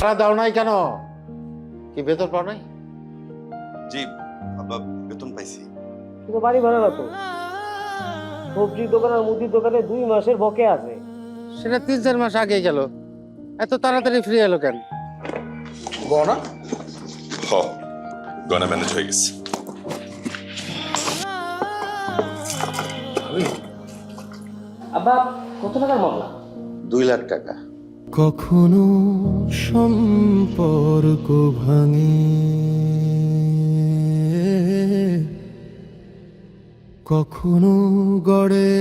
ভাড়া দাও নাই কেন? কি বেতন পাও নাই? জি আব্বা, বেতন পাইছি। কিন্তু বাড়ি ভাড়া না তো। সবজির দোকান আর মুদির দোকানে 2 মাসের বকে আছে। সেটা 3-4 মাস আগে গেল, এত তাড়াতাড়ি ফ্রি এলো কেন? গনা হ, গনা ম্যানেজ হয়ে গেছে। আব্বা কত টাকার মামলা? 2 লাখ টাকা। কখনো সম্পর্ক ভাঙে, কখনো গড়ে।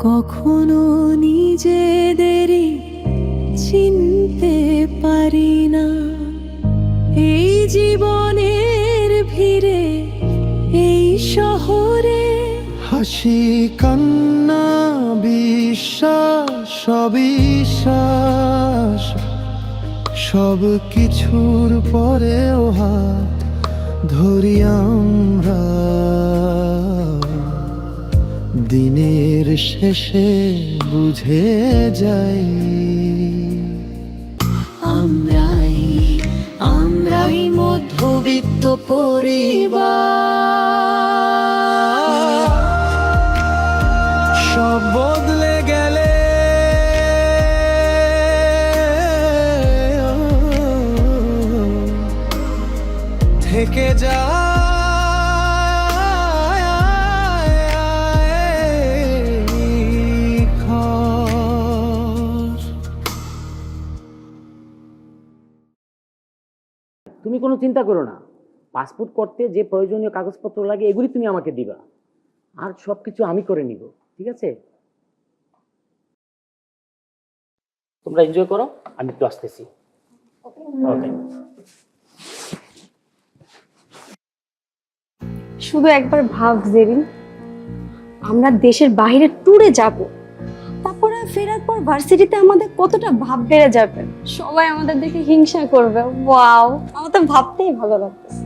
কখনো নিজেদেরই চিনতে পারি না, এই জীবনের ভিড়ে, এই শহরে। হাসি কান্না বিশ্বাস অবিশ্বাস, সব কিছুর পরেও হাত ধরি আমরা। দিনের শেষে বুঝে যাই আমরাই মধ্যবিত্ত পরিবার। সব বদলে গেলে থেকে যায় তুমি কোনো চিন্তা করো না, পাসপোর্ট করতে যে প্রয়োজনীয় কাগজপত্র লাগে এগুলি তুমি আমাকে দিবা, আর সবকিছু আমি করে নিব, ঠিক আছে? তোমরা এনজয় করো, আমি একটু আসতেছি। ওকে। শুধু একবার ভাব জেরিন, আমরা দেশের বাইরে ট্যুরে যাব, তারপরে ফেরার পর ভার্সিটিতে আমাদের কতটা ভাব বেড়ে যাবে, সবাই আমাদের দেখে হিংসা করবে। ওয়াও, আমার তো ভাবতেই ভালো লাগতেছে।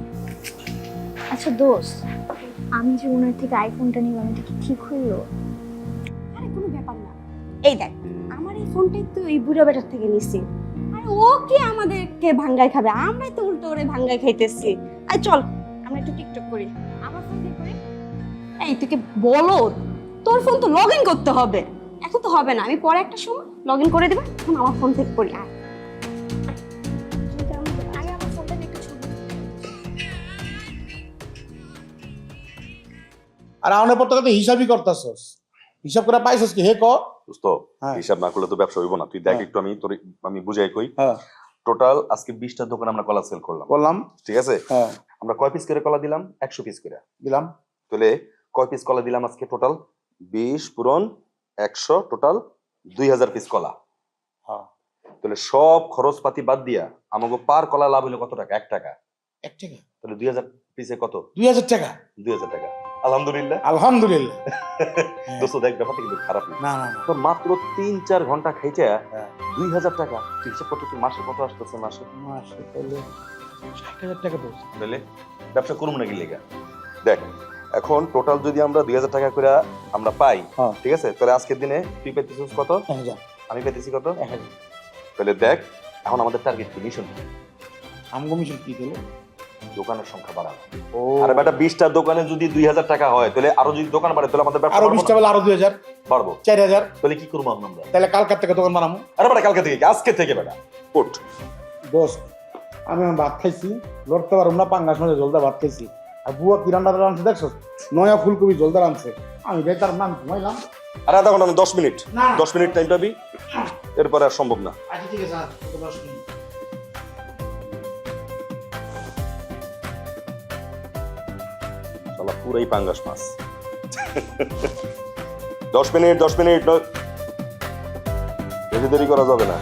আচ্ছা দোস্ত, আমি যে ওনার থেকে আইফোনটা নিলাম, এটা কি ঠিক হইলো? আরে কোনো ব্যাপার না, এই দেখ আমার এই ফোনটাই তো এই বুড়া বেটার থেকে নিছি, আর ও কি আমাদেরকে ভাঙ্গায় খাবে, আমরাই তো উল্টো ওরে ভাঙ্গায় খাইতেছি। আর চল আমরা একটু টিকটক করি। আমার ফোন দিয়ে করি। এই তুই কি বলো, তোর ফোন তো লগ ইন করতে হবে, এখন তো হবে না, আমি পরে একটা সময় লগ ইন করে দেবো, এখন আমার ফোন থেকে করি। আয় আগে আমার ফোনটা নিয়ে একটু ছবি। আর আউনের পর থেকে হিসাবই করতেছস, হিসাব করে পাইছস কি হে ক? দোস্ত হ্যাঁ। হিসাব না করলে তো ব্যবসা হইব না। তুই দেখ হ্যাঁ। একটু, আমি বুঝাই কই। হ্যাঁ টোটাল আজকে 20টা দোকান আমরা কলা সেল করলাম, বললাম। ঠিক আছে? হ্যাঁ আমরা কয় পিস করে কলা দিলাম? 100 পিস করে দিলাম। তাহলে কয় পিস কলা দিলাম আজকে? টোটাল 20 পূরণ 100, টোটাল 2000 পিস কলা। হ্যাঁ তাহলে সব খরচপাতি বাদ দিয়া আমাকে পার কলা লাভ হলো কত টাকা? 1 টাকা। 1 টাকা। তাহলে 2000 পিসে কত? 2000 টাকা। 2000 টাকা। আলহামদুলিল্লাহ। আলহামদুলিল্লাহ। দোস্ত দেখ, ব্যাপারটা কিন্তু খারাপ না। না না না। তো মাত্র 3-4 ঘন্টা খাইছে হ্যাঁ। 2000 টাকা। তুই হিসাব করতে, তুই মাসে কত আসতেছে? মাসে মাসে তাহলে 60,000 টাকা দোস্ত। তাহলে ব্যবসা করবো নাকি লেগা? দেখ এখন টোটাল যদি আমরা 2000 টাকা করে আমরা পাই, হ্যাঁ। ঠিক আছে? তাহলে আজকের দিনে তুই পেতেছিস কত? 1000। আমি পেতেছি কত? 1000। তাহলে দেখ এখন আমাদের টার্গেট কি, মিশন কি? আমগো মিশন কি দিল? দোকানের সংখ্যা বাড়ানো। ও আরে বেটা, 20টা দোকানে যদি 2000 টাকা হয়, তাহলে আরো যদি দোকান বাড়ে তাহলে আমাদের ব্যবসা আরো বাড়বো 20টা না? বেলা আরো 2000, বাড়বো। 4000। তাহলে কি করবো এখন আমরা? তাহলে কালকার থেকে দোকান বানাবো। আরে বেটা, কালকে থেকে কি? আজকে থেকে বেটা কোট। দোস্ত আমি আমার ভাত খাইছি, লড়তে পারবো না, পাঙ্গাস মাঝে জলদা ভাত খাইছি। আর বুয়া কি রান্না রাঁধছে দেখছো? নয়া ফুলকপি জলদা রাঁধছে। আমি যাই তার নাম ঘুমাইলাম। আরে আধা ঘন্টা, 10 মিনিট। না। 10 মিনিট টাইম পাবি, এরপরে আর সম্ভব না। আচ্ছা ঠিক আছে, আর 10 মিনিট। শালা পুরাই পাঙ্গাস মাছ। 10 মিনিট, 10 মিনিট, বেশি দেরি করা যাবে না।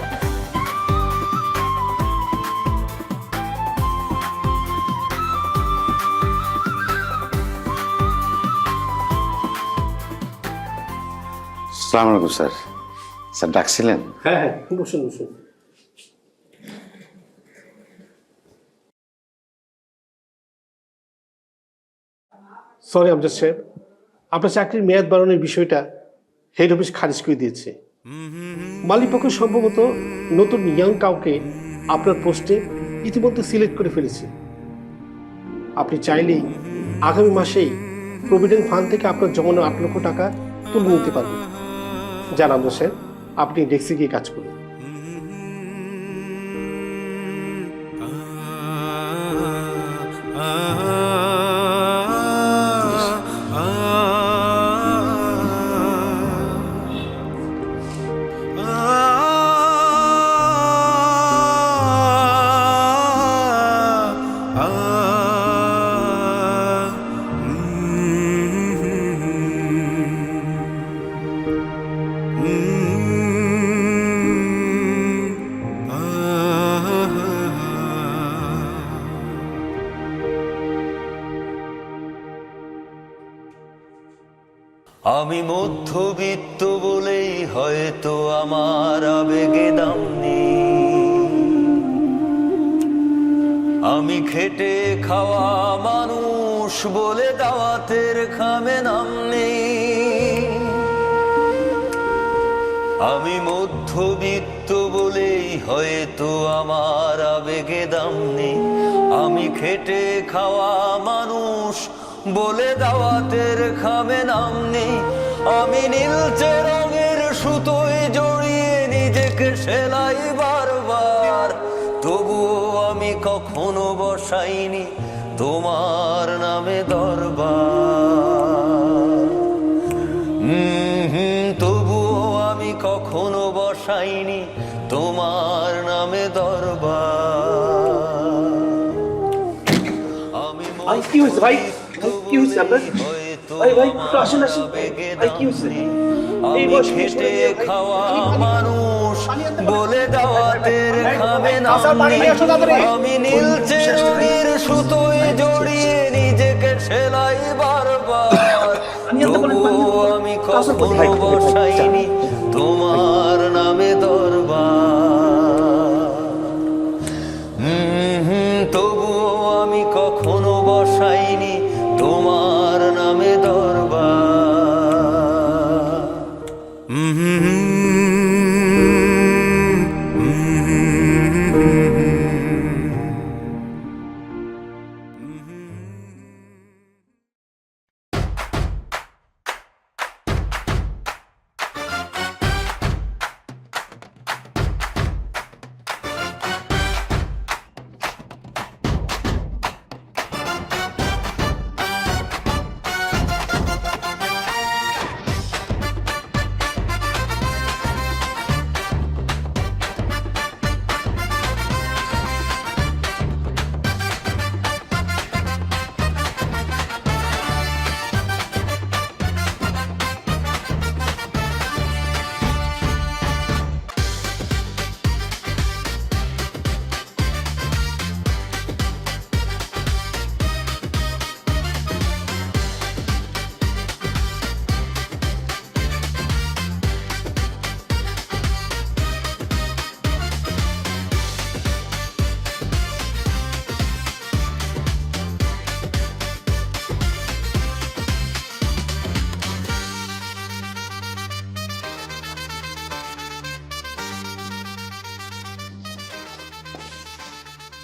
আসসালামু আলাইকুম স্যার। স্যার ডাকছিলেন? হ্যাঁ হ্যাঁ, বসুন বসুন। সরি আমজাদ সাহেব, আপনার চাকরির মেয়াদ বাড়ানোর বিষয়টা হেড অফিস খারিজ করে দিয়েছে। মালিকপক্ষ সম্ভবত নতুন ইয়াং কাউকে আপনার পোস্টে ইতিমধ্যে সিলেক্ট করে ফেলেছে। আপনি চাইলেই আগামী মাসেই প্রভিডেন্ট ফান্ড থেকে আপনার জমানো 8 লক্ষ টাকা তুলে নিতে পারবেন। যান আমজদ সাহেব, আপনি ডেস্কে গিয়ে কাজ করুন। আমি মধ্যবিত্ত বলেই হয়তো আমার আবেগে দাম নেই, আমি খেটে খাওয়া মানুষ বলে দাওয়াতের খামে নাম নেই। আমি মধ্যবিত্ত বলেই হয়তো আমার আবেগে দাম নেই, আমি খেটে খাওয়া মানুষ বলে দাওয়াতের খামে নাম নেই। আমি নীলচে রঙের সুতোয় জড়িয়ে নিজেকে সেলাই বারবার, তবুও আমি কখনো বসাইনি তোমার নামে দরবার। তবুও আমি কখনো বসাইনি তোমার নামে দরবার। আমি কি হয়েছে ভাই? কি হয়েছে আপনার? ভাই ভাই একটু আসেন আসেন। ভাই কি হয়েছে? এই বয়সে খেটে খাওয়া মানুষ বলে দাওয়াতের খামে নাম নেই। আমি নীলচে রঙের সুতোয় জড়িয়ে নিজেকে সেলাই বারবার, তবুও আমি কখনো বসাইনি তোমার নামে দরবার। তবুও আমি কখনো বসাইনি তোমার নামে দরবার।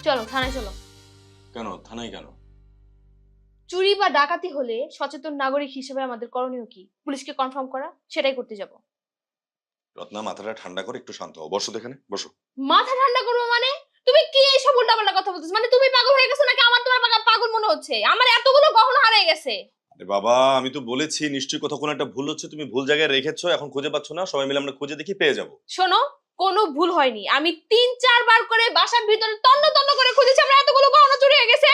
চলো থানায় চলো। কেন থানায় কেন? চুরি বা ডাকাতি হলে সচেতন নাগরিক হিসেবে আমাদের করণীয় কি? পুলিশকে কনফার্ম করা, সেটাই করতে যাব। রত্না, মাথাটা ঠান্ডা করে একটু শান্ত হও। বসো, এখানে বসো। মাথা ঠান্ডা করবো মানে? তুমি কি এইসব উল্টাপাল্টা কথা বলতেছ? মানে তুমি পাগল হয়ে গেছো নাকি আমার তোমার পাগল মনে হচ্ছে? আমার এতগুলো গহনা হারিয়ে গেছে। আরে বাবা, আমি তো বলেছি নিশ্চয়ই কোথাও কোনো একটা ভুল হচ্ছে, তুমি ভুল জায়গায় রেখেছো, এখন খুঁজে পাচ্ছ না, সবাই মিলে আমরা খুঁজে দেখি পেয়ে যাবো। শোনো, কোনো ভুল হয়নি। আমি 3-4 বার করে বাসার ভিতরে তন্ন তন্ন করে খুঁজেছি, আমার এতগুলো গহনা চুরি হয়ে গেছে।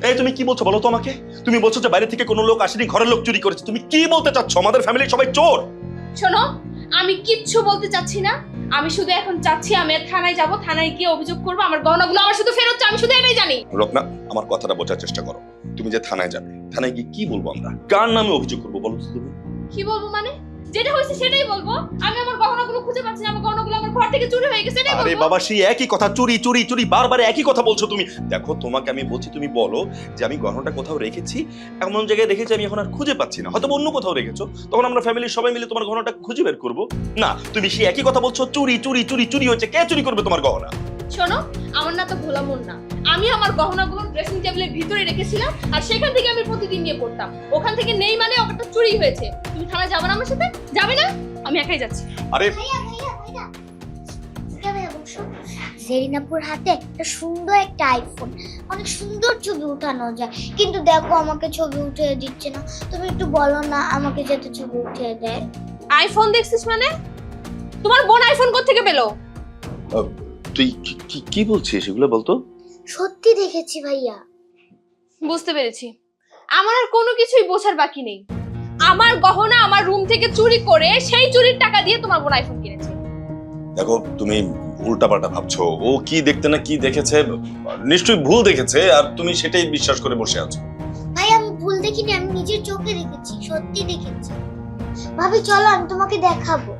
এই তুমি কি বলছো বলো তো আমাকে? তুমি বলছো যে বাইরে থেকে কোনো লোক আসেনি, ঘরের লোক চুরি করেছে। তুমি কি বলতে চাচ্ছ? আমাদের ফ্যামিলির সবাই চোর? শোনো, আমি কিচ্ছু বলতে চাচ্ছি না। আমি শুধু এখন চাচ্ছি আমি থানায় যাব, থানায় গিয়ে অভিযোগ করব আমার গহনাগুলো আমার শুধু ফেরত চাই। আমি শুধু এটাই জানি। রত্না, আমার কথাটা বোঝার চেষ্টা করো। তুমি যে থানায় যাবে, থানায় গিয়ে কি বলবো আমরা? কার নামে অভিযোগ করবো বলো তো তুমি? কি বলবো মানে? যেটা হয়েছে সেটাই বলবো। আমি আমার গহনাগুলো খুঁজে পাচ্ছি না, আমার গহনাগুলো আমার ঘর থেকে চুরি হয়ে গেছে, এটাই আরে বলবো। বাবা, সেই একই কথা, চুরি চুরি চুরি, বারবার একই কথা বলছো তুমি। দেখো, তোমাকে আমি বলছি, তুমি বলো যে আমি গহনাটা কোথাও রেখেছি, এমন জায়গায় রেখেছি আমি এখন আর খুঁজে পাচ্ছি না, হয়তো অন্য কোথাও রেখেছো, তখন আমরা ফ্যামিলির সবাই মিলে তোমার গহনাটা খুঁজে বের করবো। না, তুমি সেই একই কথা বলছো, চুরি চুরি চুরি চুরি হচ্ছে। কে চুরি করবে তোমার গহনা? শোনো, আমার না তো ভোলা মন না। আমি আমার গহনাগুলো ড্রেসিং টেবিলের ভিতরে রেখেছিলাম, আর সেখান থেকে আমি প্রতিদিন নিয়ে পড়তাম। ওখান থেকে নেই মানে ওটা চুরি হয়েছে। তুমি থানায় যাবে না আমার সাথে? যাবে না? আমি একাই যাচ্ছি। আরে জেরিনাপুর হাতে একটা সুন্দর একটা আইফোন, অনেক সুন্দর ছবি উঠানো যায়, কিন্তু দেখো আমাকে ছবি উঠিয়ে দিচ্ছে না। তুমি একটু বলো না আমাকে যাতে ছবি উঠিয়ে দেয়। আইফোন দেখছিস মানে? তোমার বোন আইফোন কোত্থেকে পেলো? তুই কি বলছিস এগুলো বলতো? সত্যি দেখেছি ভাইয়া। বুঝতে পেরেছি। আমার আর কোনো কিছুই বোঝার বাকি নেই। আমার গহনা আমার রুম থেকে চুরি করে সেই চুরির টাকা দিয়ে তোমার বোন আইফোন কিনেছে। দেখো, তুমি উল্টাপাল্টা ভাবছো। ও কি দেখতে না কি দেখেছে, নিশ্চয়ই ভুল দেখেছে, আর তুমি সেটাই বিশ্বাস করে বসে আছো। ভাই আমি ভুল দেখিনি, আমি নিজের চোখে দেখেছি, সত্যি দেখেছি। ভাবি চলো আমি তোমাকে দেখাবো।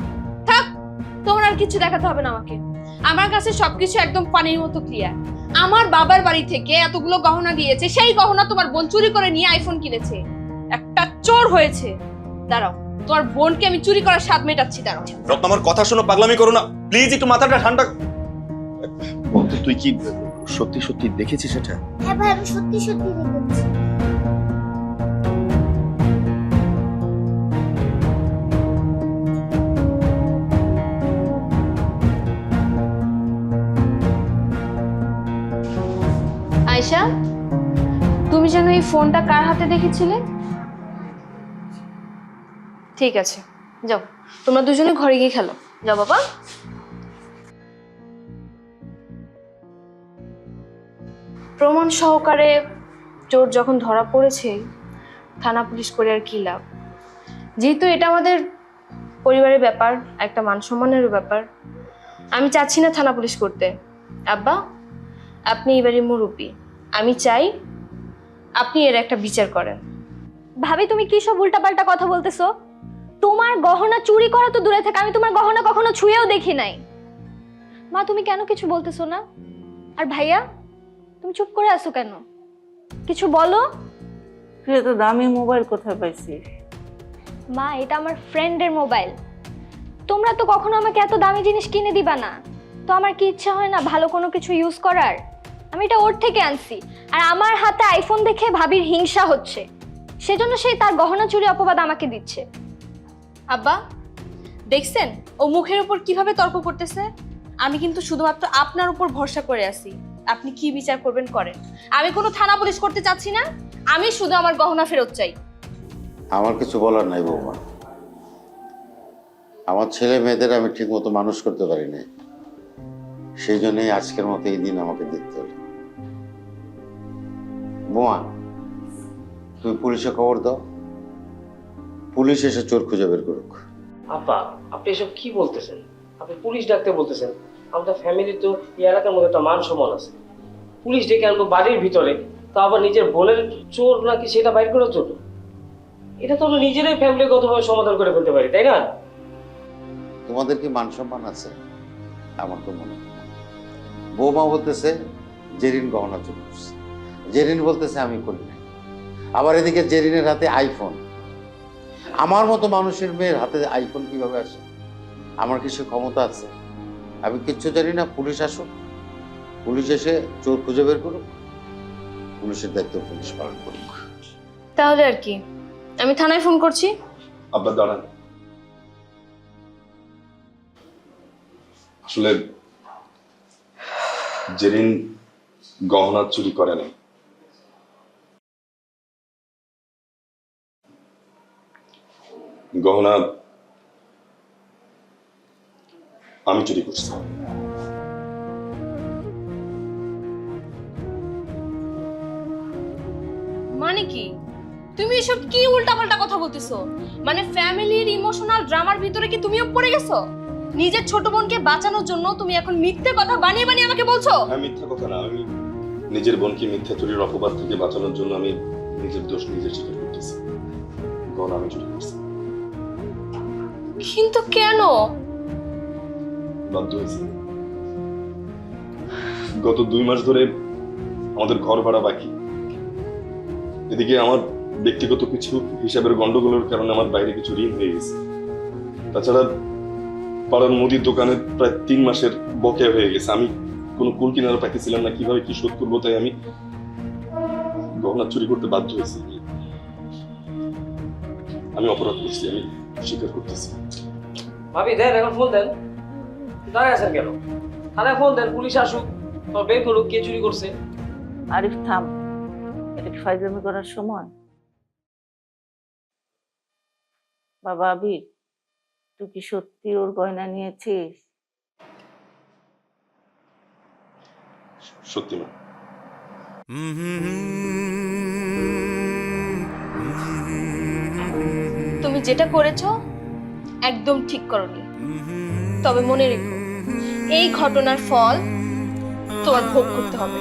থাক, তোমার আর কিছু দেখাতে হবে না আমাকে। আমার কাছে সবকিছু একদম পানির মতো ক্লিয়ার। আমার বাবার বাড়ি থেকে এতগুলো গহনা দিয়েছে, সেই গহনা তোমার বোন চুরি করে নিয়ে আইফোন কিনেছে। একটা চোর হয়েছে। দাঁড়াও, তোমার বোনকে আমি চুরি করার স্বাদ মেটাচ্ছি। দাঁড়াও। রত্ন, আমার কথা শোনো, পাগলামি করো না প্লিজ, একটু মাথাটা ঠান্ডা। বলতো, তুই কি সত্যি সত্যি দেখেছিস এটা? হ্যাঁ ভাই আমি সত্যি সত্যি দেখেছি। আয়শা, তুমি যেন এই ফোনটা কার হাতে দেখেছিলে? ঠিক আছে, যাও তোমরা দুজনে ঘরে গিয়ে খেলো। যাও বাবা। প্রমাণ সহকারে চোর যখন ধরা পড়েছে, থানা পুলিশ করে আর কি লাভ? যেহেতু এটা আমাদের পরিবারের ব্যাপার, একটা মান সম্মানেরও ব্যাপার, আমি চাচ্ছি না থানা পুলিশ করতে। আব্বা, আপনি এবারে মুরব্বী, আমি চাই আপনি এর একটা বিচার করেন। ভাবি তুমি কি সব উল্টাপাল্টা কথা বলতেছো? তোমার গহনা চুরি করা তো দূরে থাকে, আমি তোমার গহনা কখনো ছুঁয়েও দেখি নাই। মা তুমি কেন কিছু বলতেছো না? আর ভাইয়া তুমি চুপ করে আছো কেন? কিছু বলো। এত দামি মোবাইল কোথায় পাইছিস? মা এটা আমার ফ্রেন্ডের মোবাইল। তোমরা তো কখনো আমাকে এত দামি জিনিস কিনে দিবা না, তো আমার কি ইচ্ছা হয় না ভালো কোনো কিছু ইউজ করার? আমি এটা ওর থেকে আনছি, আর আমার হাতে আইফোন দেখে ভাবির হিংসা হচ্ছে, সেজন্য সে তার গহনা চুরি অপবাদ আমাকে দিচ্ছে। আব্বা দেখছেন ও মুখের উপর কিভাবে তর্ক করতেছে? আমি কিন্তু শুধুমাত্র আপনার উপর ভরসা করে আছি, আপনি কি বিচার করবেন করেন। আমি কোনো থানা পুলিশ করতে চাচ্ছি না, আমি শুধু আমার গহনা ফেরত চাই। আমার কিছু বলার নাই বৌমা, আমার ছেলে মেয়েদের আমি ঠিক মতো মানুষ করতে পারি নাই, সেই জন্যই আজকের মতো এই দিন আমাকে দেখতে হলো। বৌমা তুমি পুলিশে খবর দাও, পুলিশ এসে চোর খুঁজে বের করুক। আপা আপনি এসব কি বলতেছেন? আপনি পুলিশ ডাকতে বলতেছেন? আমাদের ফ্যামিলি তো এই এলাকার মধ্যে একটা মান সম্মান আছে। পুলিশ ডেকে আনবো বাড়ির ভিতরে, তো আবার নিজের বোনের চোর নাকি সেটা বাইর করার জন্য? এটা তো আমরা নিজেরাই ফ্যামিলিগতভাবে সমাধান করে ফেলতে পারি, তাই না? তোমাদের কি মান সম্মান আছে? আমার তো মনে হয় না। বৌমা বলতেছে জেরিন গহনা চুরি করছে, জেরিন বলতেছে আমি করি নাই, আবার এদিকে জেরিনের হাতে আইফোন। আমার মতো মানুষের মেয়ের হাতে আইফোন কিভাবে আসে? আমার কি সে ক্ষমতা আছে? আমি কিচ্ছু জানি না। পুলিশ আসুক, পুলিশ এসে চোর খুঁজে বের করুক, পুলিশের দায়িত্ব পুলিশ পালন করুক। তাহলে আর কি, আমি থানায় ফোন করছি। আব্বা দাঁড়ান, আসলে জেরিন গহনা চুরি করে না, গহনা আমি চুরি করছি। মানে কি? তুমি এসব কি উল্টাপাল্টা কথা বলতেছো? মানে ফ্যামিলির ইমোশনাল ড্রামার ভিতরে কি তুমিও পড়ে গেছো? নিজের ছোট বোনকে বাঁচানোর জন্য তুমি এখন মিথ্যে কথা বানিয়ে বানিয়ে আমাকে বলছো? আমি মিথ্যা কথা না, আমি নিজের বোনকে মিথ্যা চুরির অপবাদ থেকে বাঁচানোর জন্য আমি নিজের দোষ নিজে স্বীকার করতেছি। গহনা আমি চুরি করছি। কিন্তু কেন? বাধ্য হয়েছি। গত 2 মাস ধরে আমাদের ঘর ভাড়া বাকি, এদিকে আমার ব্যক্তিগত কিছু হিসাবের গন্ডগোলের কারণে আমার বাইরে কিছু ঋণ হয়ে গেছে। তাছাড়া পাড়ার মুদির দোকানে প্রায় 3 মাসের বকেয়া হয়ে গেছে। আমি কোনো কুল কিনারা পাইতেছিলাম না, কিভাবে কি শোধ করবো, তাই আমি গহনা চুরি করতে বাধ্য হয়েছি। আমি অপরাধ করছি, আমি স্বীকার করতেছি। ভাবি দেন, এখন ফোন দেন। দাঁড়ায় আছেন কেন? থানায় ফোন দেন, পুলিশ আসুক, তো বের করুক কে চুরি করছে। আরিফ থাম, এটা কি ফাইজলামি করার সময়? বাবা আবির, তুই কি সত্যি ওর গয়না নিয়েছিস? সত্যি না। তুমি যেটা করেছো একদম ঠিক করনি। তবে মনে রেখো, এই ঘটনার ফল তোমার ভোগ করতে হবে।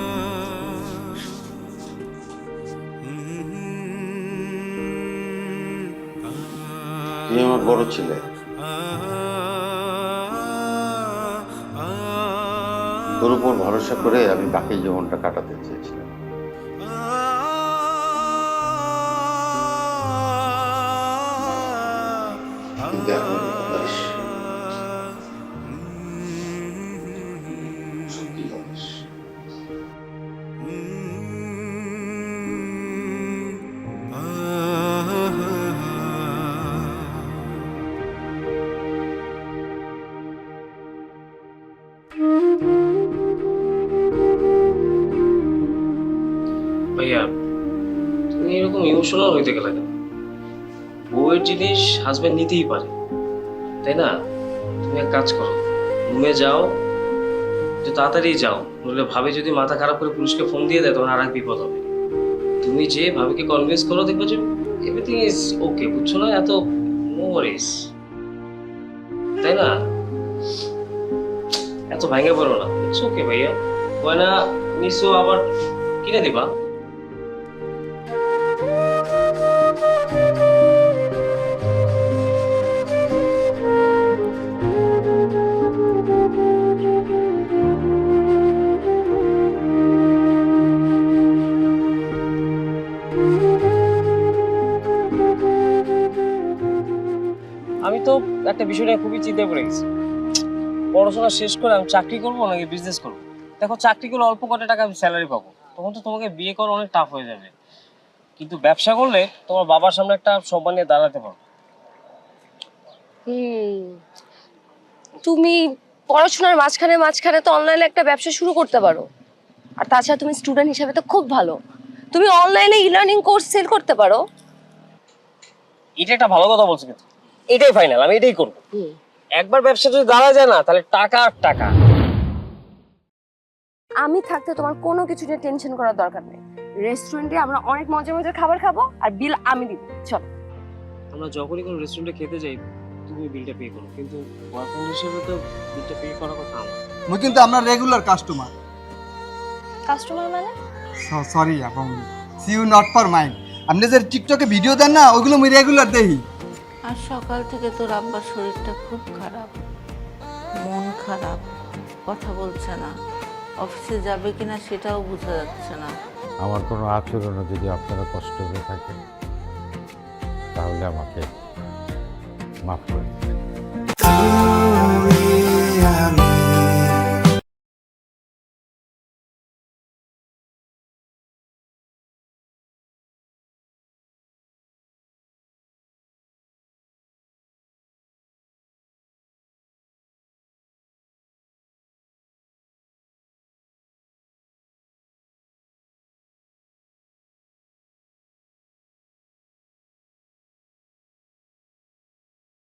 তুমি আমার বড় ছেলে, তোর উপর ভরসা করে আমি বাকি জীবনটা কাটাতে চেয়েছিলাম। কিন্তু এখন হতাশ। সত্যি হতাশ। ভাইয়া তুমি এরকম ইমোশনাল হইতে গেলে কেন? বউয়ের জিনিস হাজবেন্ড নিতেই পারে, তাই না? তুমি এক কাজ করো, রুমে যাও, যে তাড়াতাড়ি যাও, নইলে ভাবে যদি মাথা খারাপ করে পুলিশকে ফোন দিয়ে দেয় তখন আর এক বিপদ হবে। তুমি যে ভাবিকে কনভিন্স করো, দেখবে যে এভরিথিং ইজ ওকে, বুঝছো না? এত নো ওয়ারিস, তাই না? এত ভেঙে পড়ো না, ইটস ওকে ভাইয়া। গয়না নিশ্চয় আবার কিনে দিবা। আমি তো একটা বিষয় নিয়ে খুবই চিন্তায় পড়ে গেছি। পড়াশোনা শেষ করে আমি চাকরি করবো নাকি বিজনেস করবো? দেখো, চাকরি করলে অল্প কত টাকা আমি স্যালারি পাবো, তখন তো তোমাকে বিয়ে করা অনেক টাফ হয়ে যাবে। কিন্তু ব্যবসা করলে তোমার বাবার সামনে একটা সম্মান নিয়ে দাঁড়াতে পারো। তুমি পড়াশোনার মাঝখানে মাঝখানে তো অনলাইনে একটা ব্যবসা শুরু করতে পারো। আর তাছাড়া তুমি স্টুডেন্ট হিসেবে তো খুব ভালো, তুমি অনলাইনে ই-লার্নিং কোর্স সেল করতে পারো। এটা একটা ভালো কথা বলছো, কিন্তু এটাই ফাইনাল, আমি এটাই করবো। একবার ব্যবসা যদি দাঁড়া যায় না, তাহলে টাকা আর টাকা। আমি থাকতে তোমার কোনো কিছু নিয়ে টেনশন করার দরকার নেই। রেস্টুরেন্টে আমরা অনেক মজার মজার খাবার খাবো, আর বিল আমি দিব। চলো, আমরা যখনই কোনো রেস্টুরেন্টে খেতে যাই তুমি বিলটা পে করো, কিন্তু বয়ফ্রেন্ড হিসেবে তো বিলটা পে করার কথা আমার। মুই কিন্তু আমরা রেগুলার কাস্টমার। কাস্টমার মানে? সরি আপন, see you not for mind. আপনি যে টিকটকে ভিডিও দেন না, ওইগুলো মুই রেগুলার দেখি। আর সকাল থেকে তোর আব্বার শরীরটা খুব খারাপ, মন খারাপ, কথা বলছে না, অফিসে যাবে কিনা সেটাও বোঝা যাচ্ছে না। আমার কোনো আচরণে যদি আপনারা কষ্ট হয়ে থাকেন তাহলে আমাকে মাফ করে দিন।